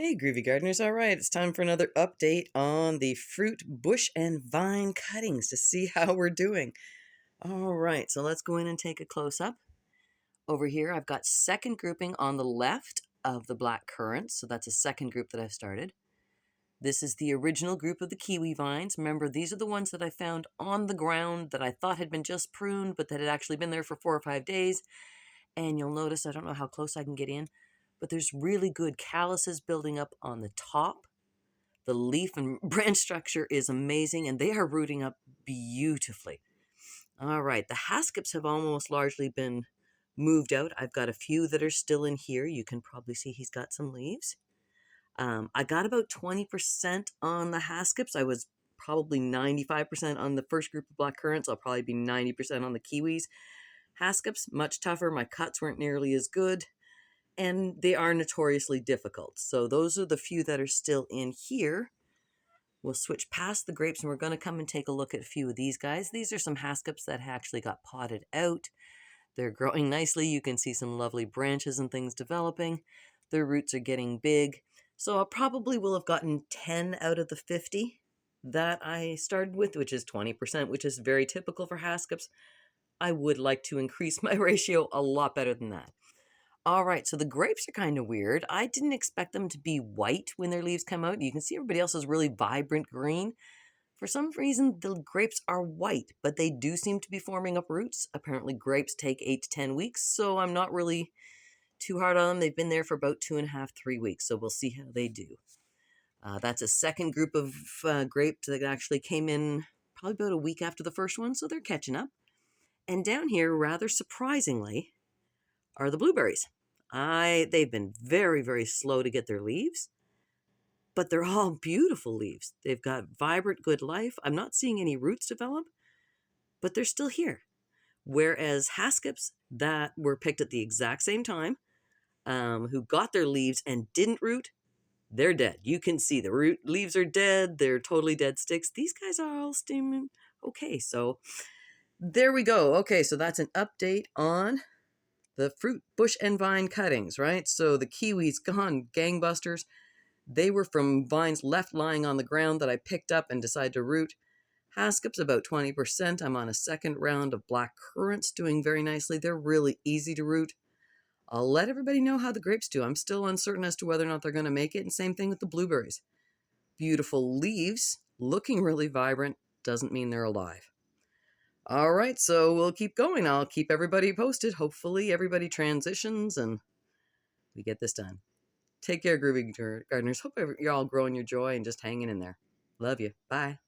Hey, Groovy Gardeners. All right, it's time for another update on the fruit, bush, and vine cuttings to see how we're doing. All right, so let's go in and take a close-up. Over here, I've got second grouping on the left of the black currants, so that's a second group that I've started. This is the original group of the kiwi vines. Remember, these are the ones that I found on the ground that I thought had been just pruned, but that had actually been there for 4 or 5 days. And you'll notice, I don't know how close I can get in, but there's really good calluses building up on the top. The leaf and branch structure is amazing, and they are rooting up beautifully. All right, the haskaps have almost largely been moved out. I've got a few that are still in here. You can probably see he's got some leaves. I got about 20% on the haskaps. I was probably 95% on the first group of black currants. I'll probably be 90% on the kiwis. Haskaps, much tougher. My cuts weren't nearly as good, and they are notoriously difficult. So those are the few that are still in here. We'll switch past the grapes, and we're going to come and take a look at a few of these guys. These are some haskaps that actually got potted out. They're growing nicely. You can see some lovely branches and things developing. Their roots are getting big. So I probably will have gotten 10 out of the 50 that I started with, which is 20%, which is very typical for haskaps. I would like to increase my ratio a lot better than that. All right, so the grapes are kind of weird. I didn't expect them to be white when their leaves come out. You can see everybody else is really vibrant green. For some reason, the grapes are white, but they do seem to be forming up roots. Apparently, grapes take 8 to 10 weeks, so I'm not really too hard on them. They've been there for about 2.5, 3 weeks, so we'll see how they do. That's a second group of grapes that actually came in probably about a week after the first one, so they're catching up. And down here, rather surprisingly, are the blueberries. They've been very, very slow to get their leaves, but they're all beautiful leaves. They've got vibrant, good life. I'm not seeing any roots develop, but they're still here. Whereas haskaps that were picked at the exact same time, who got their leaves and didn't root, they're dead. You can see the root leaves are dead. They're totally dead sticks. These guys are all steaming okay. So there we go. Okay, so that's an update on the fruit, bush, and vine cuttings, right? So the kiwis gone gangbusters. They were from vines left lying on the ground that I picked up and decided to root. Haskaps about 20%. I'm on a second round of black currants doing very nicely. They're really easy to root. I'll let everybody know how the grapes do. I'm still uncertain as to whether or not they're going to make it. And same thing with the blueberries. Beautiful leaves, looking really vibrant, doesn't mean they're alive. All right, so we'll keep going. I'll keep everybody posted. Hopefully everybody transitions and we get this done. Take care, Groovy Gardeners. Hope you're all growing your joy and just hanging in there. Love you. Bye.